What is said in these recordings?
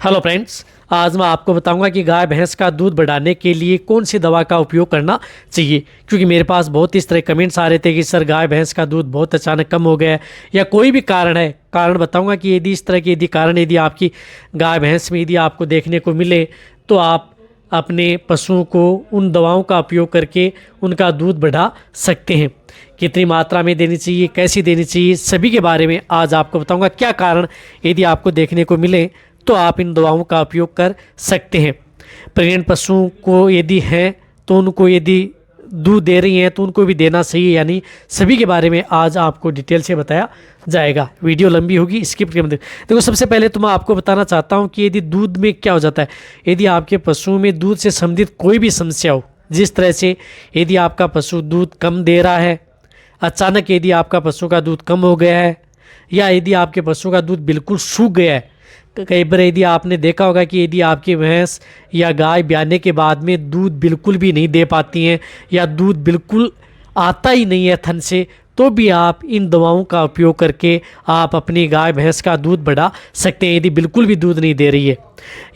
Hello friends, आज मैं आपको बताऊंगा कि गाय भैंस का दूध बढ़ाने के लिए कौन सी दवा का उपयोग करना चाहिए। क्योंकि मेरे पास बहुत इस तरह कमेंट्स आ रहे थे कि सर गाय भैंस का दूध बहुत अचानक कम हो गया है या कोई भी कारण है। कारण बताऊंगा कि यदि इस तरह के कारण यदि आपकी गाय भैंस में यदि आपको देखने को मिले तो आप अपने पशुओं को उन दवाओं का उपयोग करके उनका दूध बढ़ा सकते हैं। कितनी मात्रा में देनी चाहिए, कैसी देनी चाहिए, सभी के बारे में आज आपको बताऊंगा। क्या कारण यदि आपको देखने को मिले तो आप इन दवाओं का उपयोग कर सकते हैं। प्रेग्नेंट पशुओं को यदि हैं तो उनको यदि दूध दे रही हैं तो उनको भी देना सही है यानी सभी के बारे में आज आपको डिटेल से बताया जाएगा। वीडियो लंबी होगी, स्किप करके मत देखो। सबसे पहले तो मैं आपको बताना चाहता हूं कि यदि दूध में क्या हो जाता है, यदि आपके पशुओं में दूध से संबंधित कोई भी समस्या हो, जिस तरह से यदि आपका पशु दूध कम दे रहा है, अचानक यदि आपका पशु का दूध कम हो गया है, या यदि आपके पशु का दूध बिल्कुल सूख गया है। कई बार यदि आपने देखा होगा कि यदि आपकी भैंस या गाय ब्याने के बाद में दूध बिल्कुल भी नहीं दे पाती हैं या दूध बिल्कुल आता ही नहीं है थन से, तो भी आप इन दवाओं का उपयोग करके आप अपनी गाय भैंस का दूध बढ़ा सकते हैं। यदि बिल्कुल भी दूध नहीं दे रही है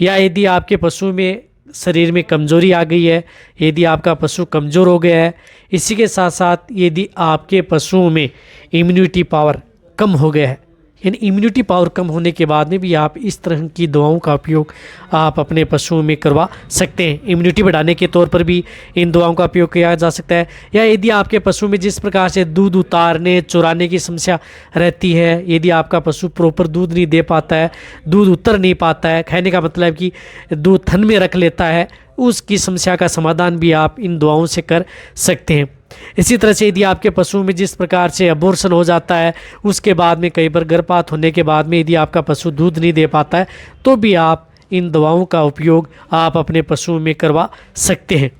या यदि आपके पशु में शरीर में कमजोरी आ गई है, यदि आपका पशु कमज़ोर हो गया है, इसी के साथ साथ यदि आपके पशुओं में इम्यूनिटी पावर कम हो गया है, यानी इम्यूनिटी पावर कम होने के बाद में भी आप इस तरह की दवाओं का उपयोग आप अपने पशुओं में करवा सकते हैं। इम्यूनिटी बढ़ाने के तौर पर भी इन दवाओं का उपयोग किया जा सकता है। या यदि आपके पशु में जिस प्रकार से दूध उतारने चुराने की समस्या रहती है, यदि आपका पशु प्रॉपर दूध नहीं दे पाता है, दूध उतर नहीं पाता है, कहने का मतलब कि दूध थन में रख लेता है, उसकी समस्या का समाधान भी आप इन दवाओं से कर सकते हैं। इसी तरह से यदि आपके पशु में जिस प्रकार से अबॉर्शन हो जाता है, उसके बाद में कई बार गर्भपात होने के बाद में यदि आपका पशु दूध नहीं दे पाता है, तो भी आप इन दवाओं का उपयोग आप अपने पशुओं में करवा सकते हैं।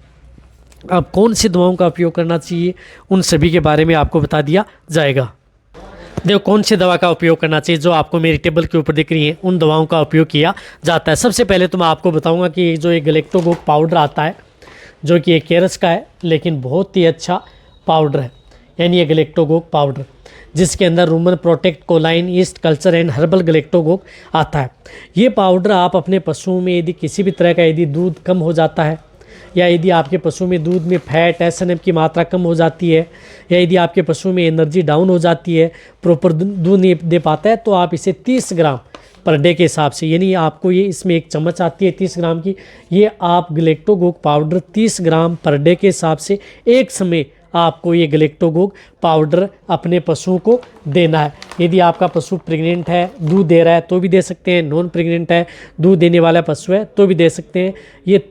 अब कौन सी दवाओं का उपयोग करना चाहिए उन सभी के बारे में आपको बता दिया जाएगा। देखो कौन सी दवा का उपयोग करना चाहिए, जो आपको मेरी टेबल के ऊपर दिख रही है उन दवाओं का उपयोग किया जाता है। सबसे पहले तो मैं आपको बताऊंगा कि जो एक गैलेक्टोगोक पाउडर आता है, जो कि एक केरस का है लेकिन बहुत ही अच्छा पाउडर है, यानी ये गैलेक्टोगोक पाउडर जिसके अंदर rumen protect choline yeast culture and herbal galactagogue आता है। ये पाउडर आप अपने पशुओं में यदि किसी भी तरह का यदि दूध कम हो जाता है, या यदि आपके पशु में दूध में फैट एसएनएफ की मात्रा कम हो जाती है, या यदि आपके पशु में एनर्जी डाउन हो जाती है, प्रॉपर दूध नहीं दे पाता है, तो आप इसे 30 ग्राम पर डे के हिसाब से, यानी आपको ये इसमें एक चम्मच आती है 30 ग्राम की, ये आप गैलेक्टोगोक पाउडर 30 ग्राम पर डे के हिसाब से एक समय आपको ये गैलेक्टोगोक पाउडर अपने पशुओं को देना है। यदि आपका पशु प्रेग्नेंट है, दूध दे रहा है तो भी दे सकते हैं, नॉन प्रेग्नेंट है, दूध देने वाला पशु है तो भी दे सकते हैं। ये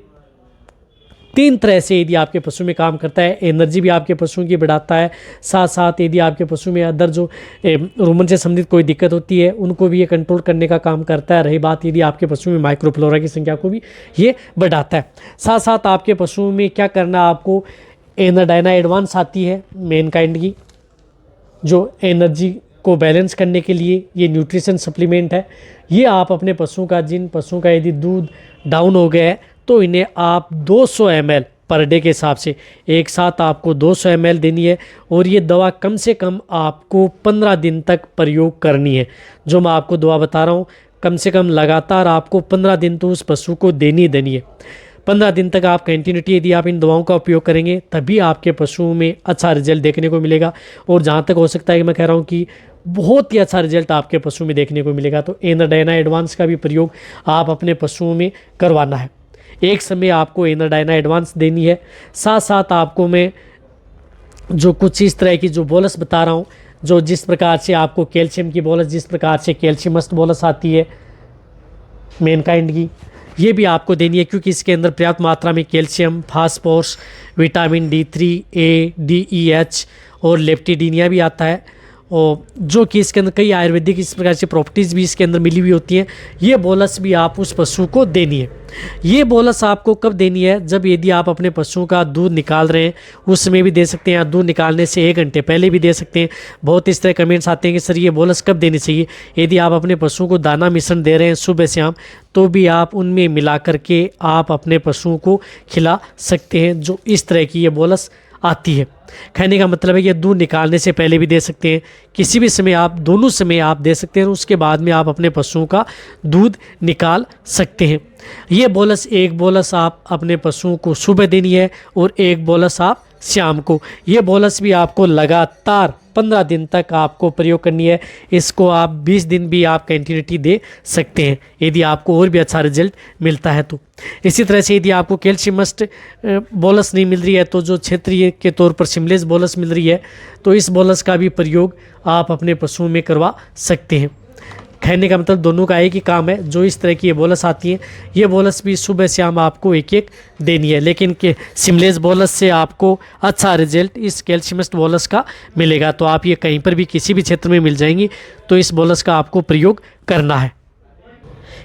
3 तरह से यदि आपके पशु में काम करता है। एनर्जी भी आपके पशुओं की बढ़ाता है, साथ साथ यदि आपके पशु में अदर जो रूमन से संबंधित कोई दिक्कत होती है उनको भी ये कंट्रोल करने का काम करता है। रही बात यदि आपके पशु में माइक्रोफ्लोरा की संख्या को भी ये बढ़ाता है। साथ साथ आपके पशुओं में क्या करना, आपको एनर्डाइना एडवांस आती है मैनकाइंड की, जो एनर्जी को बैलेंस करने के लिए ये न्यूट्रिशन सप्लीमेंट है। ये आप अपने पशुओं का, जिन पशुओं का यदि दूध डाउन हो गया है तो इन्हें आप 200 ml पर डे के हिसाब से एक साथ आपको 200 ml देनी है, और ये दवा कम से कम आपको 15 दिन तक प्रयोग करनी है। जो मैं आपको दवा बता रहा हूँ कम से कम लगातार आपको 15 दिन तो उस पशु को देनी है। 15 दिन तक आप कंटिन्यूटी यदि आप इन दवाओं का उपयोग करेंगे तभी आपके पशुओं में अच्छा रिजल्ट देखने को मिलेगा। और जहाँ तक हो सकता है कि मैं कह रहा हूँ कि बहुत ही अच्छा रिजल्ट आपके पशु में देखने को मिलेगा। तो एनर्डाइना एडवांस का भी प्रयोग आप अपने पशुओं में करवाना है। एक समय आपको एनर्डाइना एडवांस देनी है। साथ साथ आपको मैं जो कुछ इस तरह की जो बोलस बता रहा हूँ, जो जिस प्रकार से आपको कैल्शियम की बोलस, जिस प्रकार से कैल्शियम मस्ट बोलस आती है मैनकाइंड की, ये भी आपको देनी है, क्योंकि इसके अंदर पर्याप्त मात्रा में calcium, phosphorus, vitamin D3, A, D, E, H और लेप्टिडीनिया भी आता है, और जो कि इसके अंदर कई आयुर्वेदिक इस प्रकार से प्रॉपर्टीज़ भी इसके अंदर मिली हुई होती हैं। ये बोलस भी आप उस पशु को देनी है। ये बोलस आपको कब देनी है, जब यदि आप अपने पशुओं का दूध निकाल रहे हैं उस समय भी दे सकते हैं, या दूध निकालने से 1 घंटे पहले भी दे सकते हैं। बहुत इस तरह कमेंट्स आते हैं कि सर ये बोलस कब देनी चाहिए। यदि आप अपने पशुओं को दाना मिश्रण दे रहे हैं सुबह शाम, तो भी आप उनमें मिला करके आप अपने पशुओं को खिला सकते हैं। जो इस तरह की ये बोलस आती है। कहने का मतलब है कि दूध निकालने से पहले भी दे सकते हैं, किसी भी समय आप, दोनों समय आप दे सकते हैं, उसके बाद में आप अपने पशुओं का दूध निकाल सकते हैं। ये बोलस, एक बोलस आप अपने पशुओं को सुबह देनी है और एक बोलस आप शाम को। ये बोलस भी आपको लगातार 15 दिन तक आपको प्रयोग करनी है। इसको आप 20 दिन भी आप कंटिन्यूटी दे सकते हैं यदि आपको और भी अच्छा रिजल्ट मिलता है तो। इसी तरह से यदि आपको कैल्शियम मस्ट बोलस नहीं मिल रही है तो जो क्षेत्रीय के तौर पर सिमलेस बोलस मिल रही है, तो इस बोलस का भी प्रयोग आप अपने पशुओं में करवा सकते हैं। कहने का मतलब दोनों का एक ही काम है। जो इस तरह की ये बोलस आती हैं, ये बोलस भी सुबह शाम आपको एक एक देनी है, लेकिन के सिमलेस बोलस से आपको अच्छा रिजल्ट इस कैल्शियमिस्ट बोलस का मिलेगा। तो आप ये कहीं पर भी किसी भी क्षेत्र में मिल जाएंगी, तो इस बोलस का आपको प्रयोग करना है।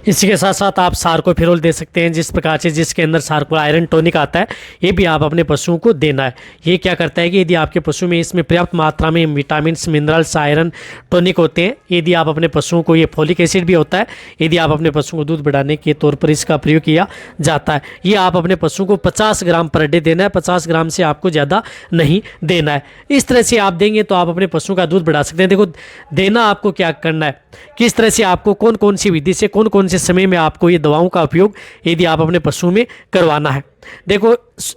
इसी के साथ साथ आप सार्कोफेरोल दे सकते हैं, जिस प्रकार से जिसके अंदर सार्को आयरन टॉनिक आता है, ये भी आप अपने पशुओं को देना है। ये क्या करता है कि यदि आपके पशु में इसमें पर्याप्त मात्रा में विटामिन, मिनरल्स, आयरन टॉनिक होते हैं, यदि आप अपने पशुओं को, ये फॉलिक एसिड भी होता है, यदि आप अपने पशुओं को दूध बढ़ाने के तौर पर इसका प्रयोग किया जाता है। ये आप अपने पशुओं को 50 ग्राम पर डे देना है, 50 ग्राम से आपको ज़्यादा नहीं देना है। इस तरह से आप देंगे तो आप अपने पशुओं का दूध बढ़ा सकते हैं। देखो, देना आपको क्या करना है, किस तरह से आपको, कौन कौन सी विधि से, कौन कौन से समय में आपको ये दवाओं का उपयोग यदि आप अपने पशुओं में करवाना है। देखो,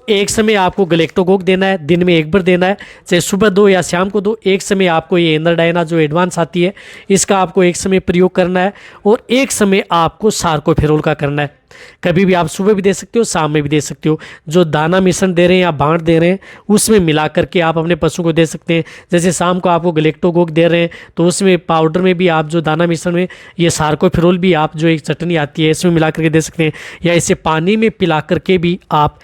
एक समय आपको गलेक्टोगोक देना है, दिन में एक बार देना है, चाहे सुबह दो या शाम को दो। एक समय आपको ये एंदरडायना जो एडवांस आती है, इसका आपको एक समय प्रयोग करना है, और एक समय आपको सार्कोफेरोल का करना है। कभी भी आप सुबह भी दे सकते हो, शाम में भी दे सकते हो। जो दाना मिश्रण दे रहे हैं या बांट दे रहे हैं, उसमें मिला करके आप अपने पशु को दे सकते हैं। जैसे शाम को आपको गलेक्टोगोक दे रहे हैं, तो उसमें पाउडर में भी आप जो दाना मिश्रण में ये सार्कोफेरोल भी आप जो एक चटनी आती है, इसमें मिला करके दे सकते हैं, या इसे पानी में पिला करके भी आप,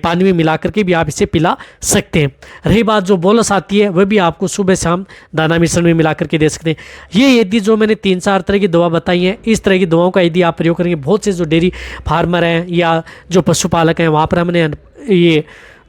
पानी में मिला करके भी आप इसे पिला सकते हैं। रही बात जो बोलस आती है, वह भी आपको सुबह शाम दाना मिश्रण में मिला करके दे सकते हैं। ये यदि जो मैंने 3-4 तरह की दवा बताई हैं, इस तरह की दवाओं का यदि आप प्रयोग करेंगे, बहुत से जो डेयरी फार्मर हैं या जो पशुपालक हैं, वहाँ पर हमने ये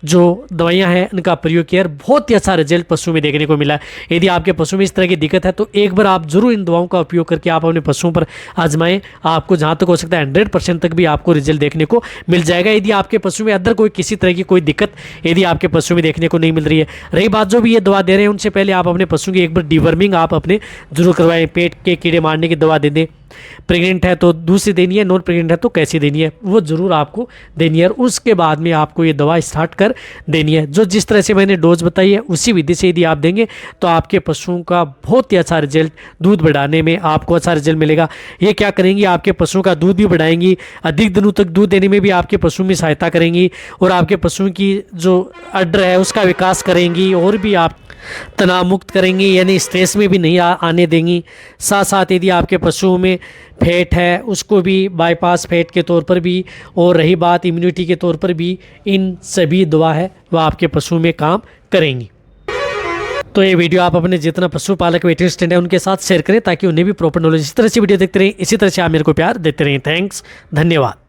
जो दवाइयाँ हैं इनका प्रयोग किया, बहुत ही अच्छा रिजल्ट पशु में देखने को मिला है। यदि आपके पशु में इस तरह की दिक्कत है, तो एक बार आप जरूर इन दवाओं का उपयोग करके आप अपने पशुओं पर आजमाएं। आपको जहाँ तक हो सकता है 100% तक भी आपको रिजल्ट देखने को मिल जाएगा। यदि आपके पशु में अदर कोई किसी तरह की कोई दिक्कत यदि आपके पशु में देखने को नहीं मिल रही है, रही बात जो भी ये दवा दे रहे हैं, उनसे पहले आप अपने पशु की एक बार डिवर्मिंग आप अपने जरूर करवाएं। पेट के कीड़े मारने की दवा दे दें। प्रेग्नेंट है तो दूसरी देनी है, नॉन प्रेग्नेंट है तो कैसी देनी है, वो जरूर आपको देनी है। और उसके बाद में आपको ये दवा स्टार्ट कर देनी है। जो जिस तरह से मैंने डोज बताई है, उसी विधि से यदि आप देंगे तो आपके पशुओं का बहुत ही अच्छा रिजल्ट, दूध बढ़ाने में आपको अच्छा रिजल्ट मिलेगा। ये क्या करेंगी, आपके पशुओं का दूध भी बढ़ाएंगी, अधिक दिनों तक दूध देने में भी आपके पशु में सहायता करेंगी, और आपके पशुओं की जो अड्र है उसका विकास करेंगी, और भी आप तनाव मुक्त करेंगी, यानी स्ट्रेस में भी नहीं आने देंगी। साथ साथ यदि आपके पशुओं में फैट है, उसको भी बाईपास फैट के तौर पर भी, और रही बात इम्यूनिटी के तौर पर भी, इन सभी दवा है वह आपके पशु में काम करेंगी। तो ये वीडियो आप अपने जितना पशुपालक वेटरनरी स्टूडेंट है उनके साथ शेयर करें, ताकि उन्हें भी प्रॉपर नॉलेज। इस तरह से वीडियो देखते रहें, इसी तरह से आप मेरे को प्यार देते रहें। थैंक्स, धन्यवाद।